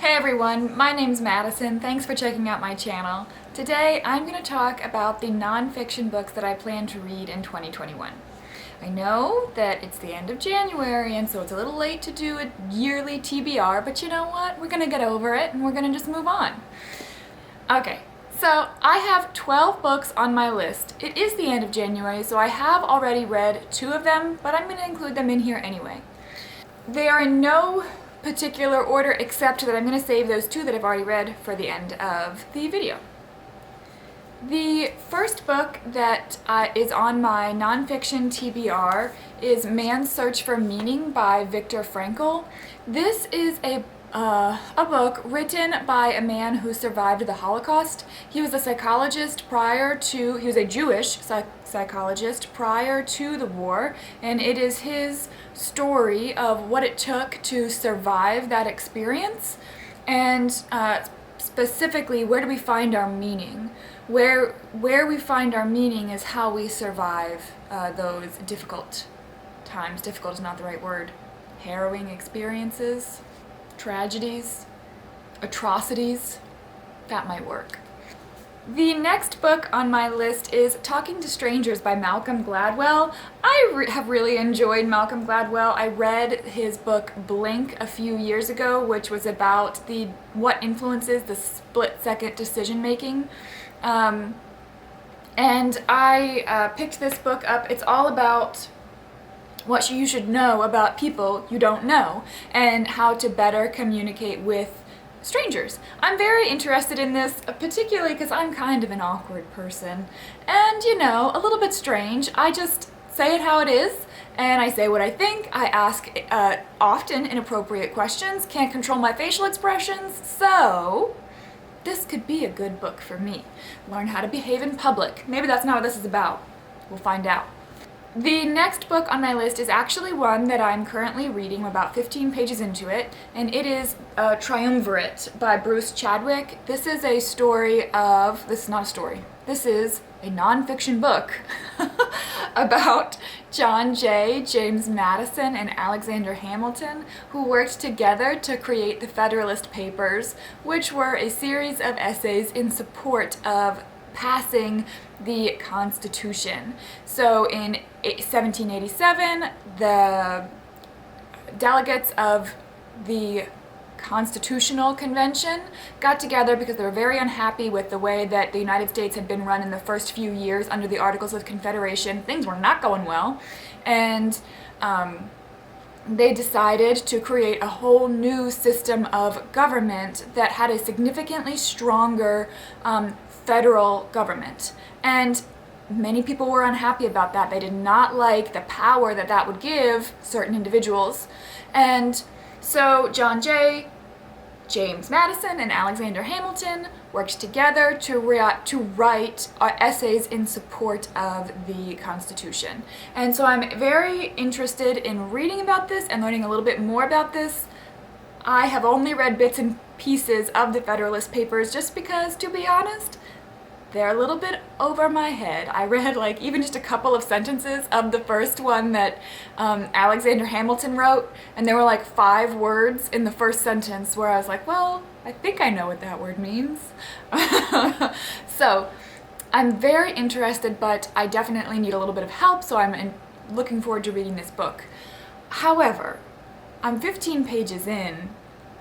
Hey everyone, my name's Madison. Thanks for checking out my channel. Today I'm going to talk about the nonfiction books that I plan to read in 2021. I know that it's the end of January and so it's a little late to do a yearly TBR, but you know what? We're going to get over it and we're going to just move on. Okay, so I have 12 books on my list. It is the end of January, so I have already read 2 of them, but I'm going to include them in here anyway. They are in no particular order except that I'm going to save those 2 that I've already read for the end of the video. The first book that is on my nonfiction TBR is Man's Search for Meaning by Viktor Frankl. This is a book written by a man who survived the Holocaust. He was a psychologist he was a Jewish psychologist prior to the war, and it is his story of what it took to survive that experience, and specifically, where do we find our meaning? Where we find our meaning is how we survive those difficult times. Difficult is not the right word. Harrowing experiences, tragedies, atrocities. That might work. The next book on my list is Talking to Strangers by Malcolm Gladwell. I have really enjoyed Malcolm Gladwell. I read his book Blink a few years ago, which was about what influences the split-second decision-making. And I picked this book up. It's all about what you should know about people you don't know and how to better communicate with strangers. I'm very interested in this, particularly because I'm kind of an awkward person and, you know, a little bit strange. I just say it how it is and I say what I think. I ask often inappropriate questions, can't control my facial expressions, so this could be a good book for me. Learn how to behave in public. Maybe that's not what this is about. We'll find out. The next book on my list is actually one that I'm currently reading. I'm about 15 pages into it, and it is Triumvirate by Bruce Chadwick. This is a story of, this is not a story, this is a nonfiction book about John Jay, James Madison, and Alexander Hamilton, who worked together to create the Federalist Papers, which were a series of essays in support of passing the Constitution. So in 1787, the delegates of the Constitutional Convention got together because they were very unhappy with the way that the United States had been run in the first few years under the Articles of Confederation. Things were not going well, and they decided to create a whole new system of government that had a significantly stronger federal government. And many people were unhappy about that. They did not like the power that that would give certain individuals. And so John Jay, James Madison, and Alexander Hamilton worked together to write essays in support of the Constitution. And so I'm very interested in reading about this and learning a little bit more about this. I have only read bits and pieces of the Federalist Papers just because, to be honest, they're a little bit over my head. I read like even just a couple of sentences of the first one that Alexander Hamilton wrote, and there were like 5 words in the first sentence where I was like, well, I think I know what that word means. So I'm very interested, but I definitely need a little bit of help, so I'm looking forward to reading this book. However, I'm 15 pages in,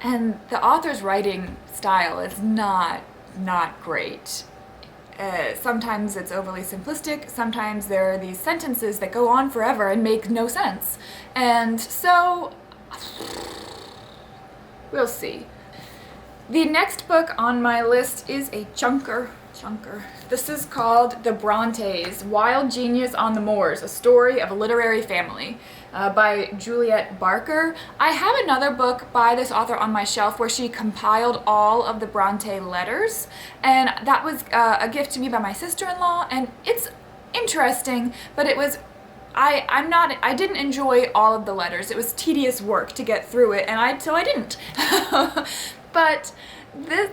and the author's writing style is not great. Sometimes it's overly simplistic, sometimes there are these sentences that go on forever and make no sense. And so, we'll see. The next book on my list is a chunker. This is called The Brontes, Wild Genius on the Moors, A Story of a Literary Family, by Juliet Barker. I have another book by this author on my shelf where she compiled all of the Bronte letters, and that was a gift to me by my sister-in-law, and it's interesting, but it was I didn't enjoy all of the letters. It was tedious work to get through it, and so I didn't.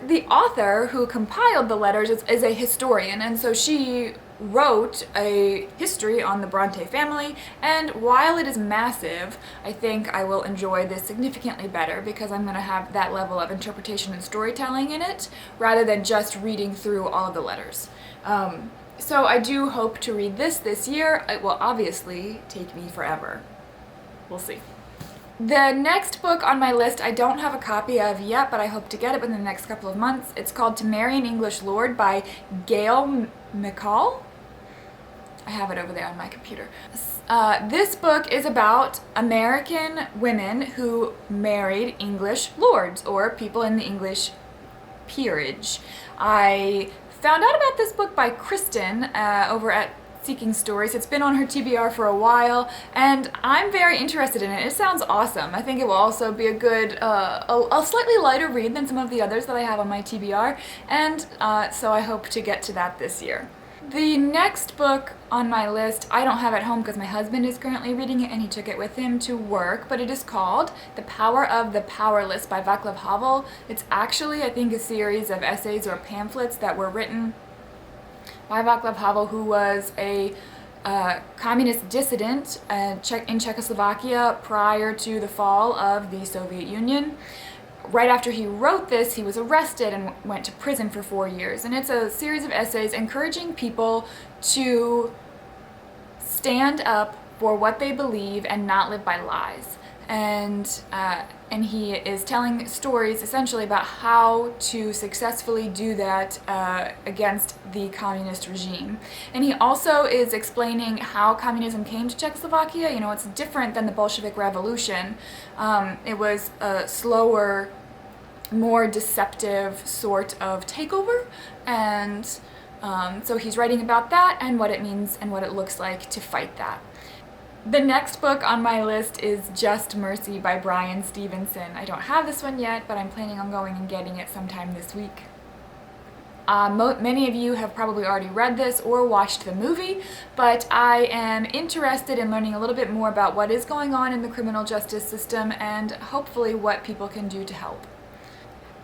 The author who compiled the letters is a historian, and so she wrote a history on the Bronte family, and while it is massive, I think I will enjoy this significantly better because I'm going to have that level of interpretation and storytelling in it rather than just reading through all of the letters. So I do hope to read this year. It will obviously take me forever. We'll see. The next book on my list I don't have a copy of yet, but I hope to get it within the next couple of months. It's called To Marry an English Lord by Gail McCall. I have it over there on my computer. This book is about American women who married English lords or people in the English peerage. I found out about this book by Kristen over at Seeking Stories. It's been on her TBR for a while, and I'm very interested in it. It sounds awesome. I think it will also be a good, a slightly lighter read than some of the others that I have on my TBR, and so I hope to get to that this year. The next book on my list I don't have at home because my husband is currently reading it and he took it with him to work, but it is called The Power of the Powerless by Václav Havel. It's actually, I think, a series of essays or pamphlets that were written by Václav Havel, who was a communist dissident in Czechoslovakia prior to the fall of the Soviet Union. Right after he wrote this, he was arrested and went to prison for 4 years. And it's a series of essays encouraging people to stand up for what they believe and not live by lies. And he is telling stories essentially about how to successfully do that against the communist regime. And he also is explaining how communism came to Czechoslovakia. You know, it's different than the Bolshevik Revolution. It was a slower, more deceptive sort of takeover, and so he's writing about that and what it means and what it looks like to fight that. The next book on my list is Just Mercy by Bryan Stevenson. I don't have this one yet, but I'm planning on going and getting it sometime this week. Many of you have probably already read this or watched the movie, but I am interested in learning a little bit more about what is going on in the criminal justice system and hopefully what people can do to help.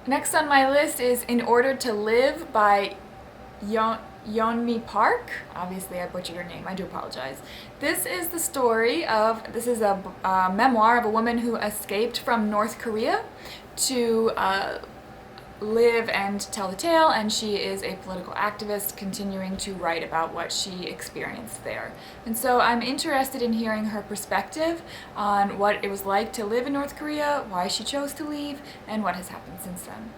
Next on my list is In Order to Live by Yeonmi Park. Obviously I butchered her name, I do apologize. This is the story of, this is a memoir of a woman who escaped from North Korea to live and tell the tale, and she is a political activist continuing to write about what she experienced there. And so I'm interested in hearing her perspective on what it was like to live in North Korea, why she chose to leave, and what has happened since then.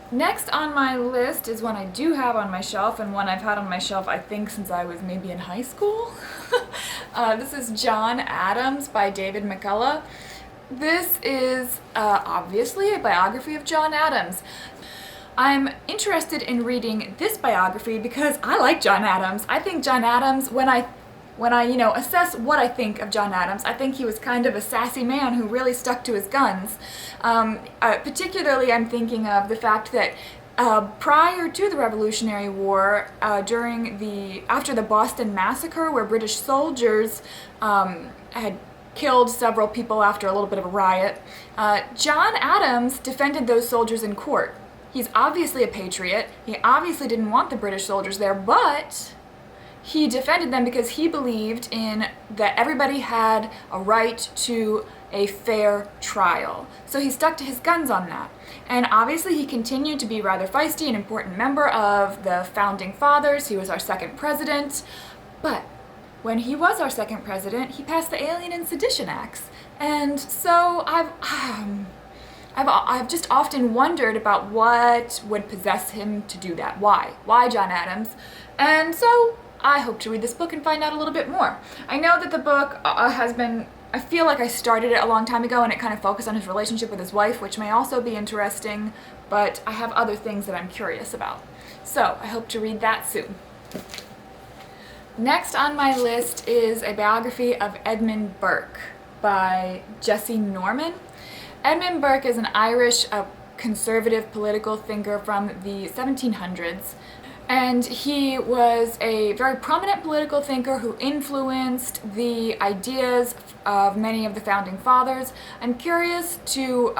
Next on my list is one I do have on my shelf, and one I've had on my shelf I think since I was maybe in high school. This is John Adams by David McCullough. This is obviously a biography of John Adams. I'm interested in reading this biography because I like John Adams. I think John Adams, when I assess what I think of John Adams, I think he was kind of a sassy man who really stuck to his guns. Particularly, I'm thinking of the fact that prior to the Revolutionary War, after the Boston Massacre, where British soldiers had killed several people after a little bit of a riot, John Adams defended those soldiers in court. He's obviously a patriot. He obviously didn't want the British soldiers there, but he defended them because he believed in that everybody had a right to a fair trial. So he stuck to his guns on that. And obviously he continued to be rather feisty, an important member of the Founding Fathers. He was our second president. But when he was our second president, he passed the Alien and Sedition Acts. And so I've just often wondered about what would possess him to do that. Why? Why John Adams? And so I hope to read this book and find out a little bit more. I know that the book I feel like I started it a long time ago and it kind of focused on his relationship with his wife, which may also be interesting, but I have other things that I'm curious about. So I hope to read that soon. Next on my list is a biography of Edmund Burke by Jesse Norman. Edmund Burke is an Irish conservative political thinker from the 1700s. And he was a very prominent political thinker who influenced the ideas of many of the founding fathers. I'm curious to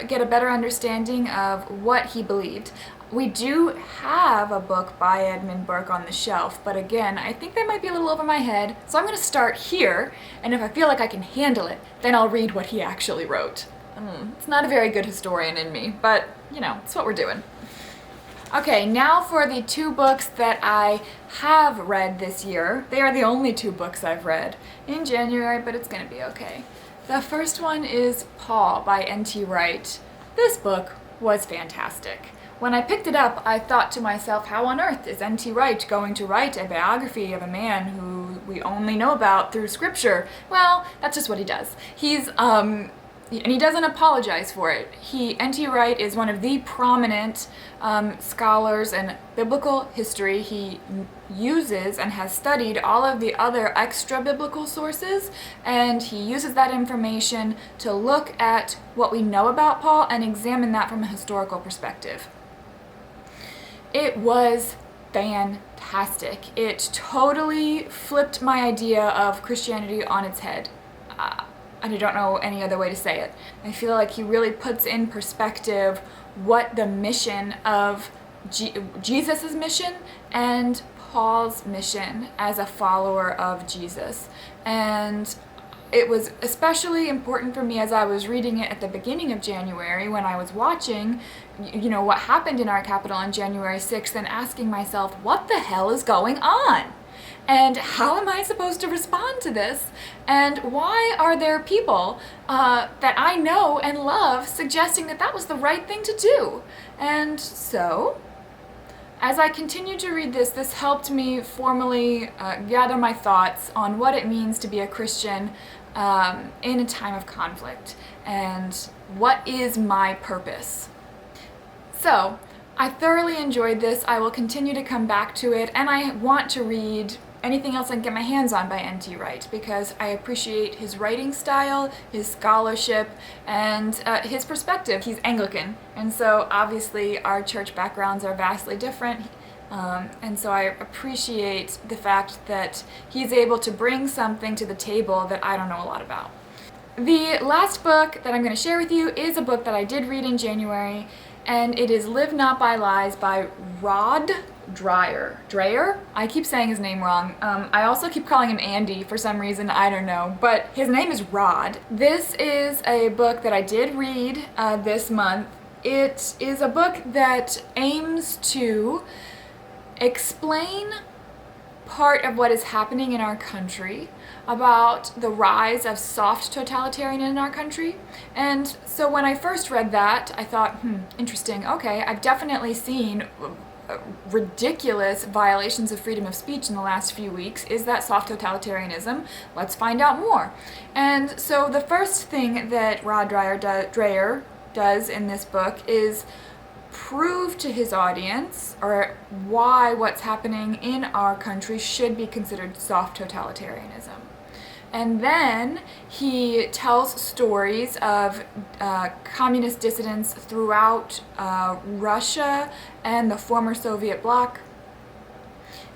get a better understanding of what he believed. We do have a book by Edmund Burke on the shelf, but again, I think that might be a little over my head, so I'm going to start here, and if I feel like I can handle it, then I'll read what he actually wrote. It's not a very good historian in me, but, you know, it's what we're doing. Okay, now for the 2 books that I have read this year. They are the only 2 books I've read in January, but it's going to be okay. The first one is Paul by N.T. Wright. This book was fantastic. When I picked it up, I thought to myself, how on earth is N.T. Wright going to write a biography of a man who we only know about through scripture? Well, that's just what he does. And he doesn't apologize for it. N.T. Wright is one of the prominent scholars in biblical history. He uses and has studied all of the other extra biblical sources, and he uses that information to look at what we know about Paul and examine that from a historical perspective. It was fantastic. It totally flipped my idea of Christianity on its head. I don't know any other way to say it. I feel like he really puts in perspective what the mission of Jesus' mission and Paul's mission as a follower of Jesus. And it was especially important for me as I was reading it at the beginning of January when I was watching, you know, what happened in our capital on January 6th and asking myself, what the hell is going on? And how am I supposed to respond to this? And why are there people that I know and love suggesting that that was the right thing to do? And so, as I continued to read this helped me formally gather my thoughts on what it means to be a Christian in a time of conflict, and what is my purpose. So, I thoroughly enjoyed this. I will continue to come back to it, and I want to read anything else I can get my hands on by N.T. Wright because I appreciate his writing style, his scholarship, and his perspective. He's Anglican, and so obviously our church backgrounds are vastly different, and so I appreciate the fact that he's able to bring something to the table that I don't know a lot about. The last book that I'm going to share with you is a book that I did read in January, and it is Live Not by Lies by Rod Dreher? I keep saying his name wrong. I also keep calling him Andy for some reason, I don't know, but his name is Rod. This is a book that I did read this month. It is a book that aims to explain part of what is happening in our country about the rise of soft totalitarianism in our country. And so when I first read that, I thought, interesting, okay, I've definitely seen ridiculous violations of freedom of speech in the last few weeks. Is that soft totalitarianism? Let's find out more. And so the first thing that Rod Dreher does in this book is prove to his audience or why what's happening in our country should be considered soft totalitarianism. And then he tells stories of communist dissidents throughout Russia and the former Soviet bloc,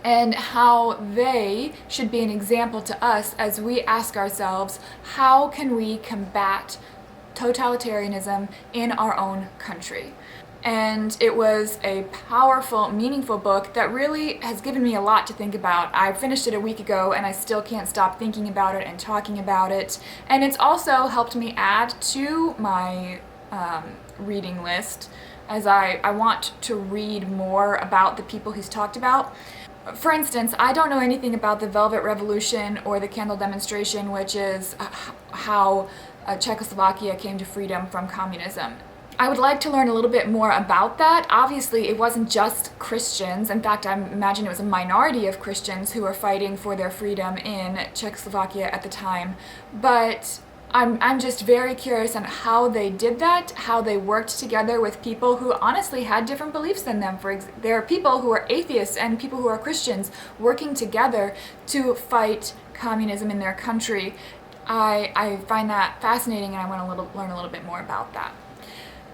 and how they should be an example to us as we ask ourselves, how can we combat totalitarianism in our own country? And it was a powerful, meaningful book that really has given me a lot to think about. I finished it a week ago and I still can't stop thinking about it and talking about it. And it's also helped me add to my reading list as I want to read more about the people he's talked about. For instance, I don't know anything about the Velvet Revolution or the Candle Demonstration, which is how Czechoslovakia came to freedom from communism. I would like to learn a little bit more about that. Obviously, it wasn't just Christians. In fact, I imagine it was a minority of Christians who were fighting for their freedom in Czechoslovakia at the time. But I'm just very curious on how they did that, how they worked together with people who honestly had different beliefs than them. There are people who are atheists and people who are Christians working together to fight communism in their country. I find that fascinating, and I want to learn a little bit more about that.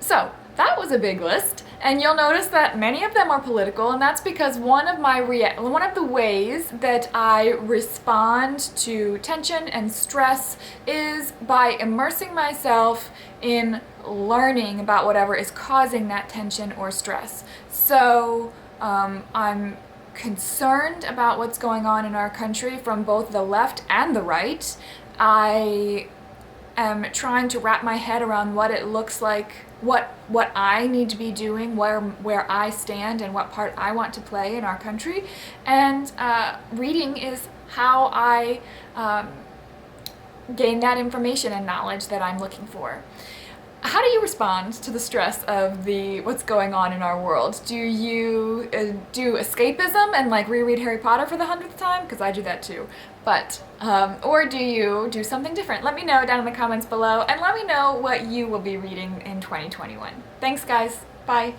So that was a big list, And you'll notice that many of them are political, and that's because one of the ways that I respond to tension and stress is by immersing myself in learning about whatever is causing that tension or stress. So I'm concerned about what's going on in our country from both the left and the right. I am trying to wrap my head around what it looks like, what I need to be doing, where I stand and what part I want to play in our country. And reading is how I gain that information and knowledge that I'm looking for. How do you respond to the stress of what's going on in our world? Do you do escapism and like reread Harry Potter for the 100th time? Because I do that too. But, or do you do something different? Let me know down in the comments below, and let me know what you will be reading in 2021. Thanks guys, bye.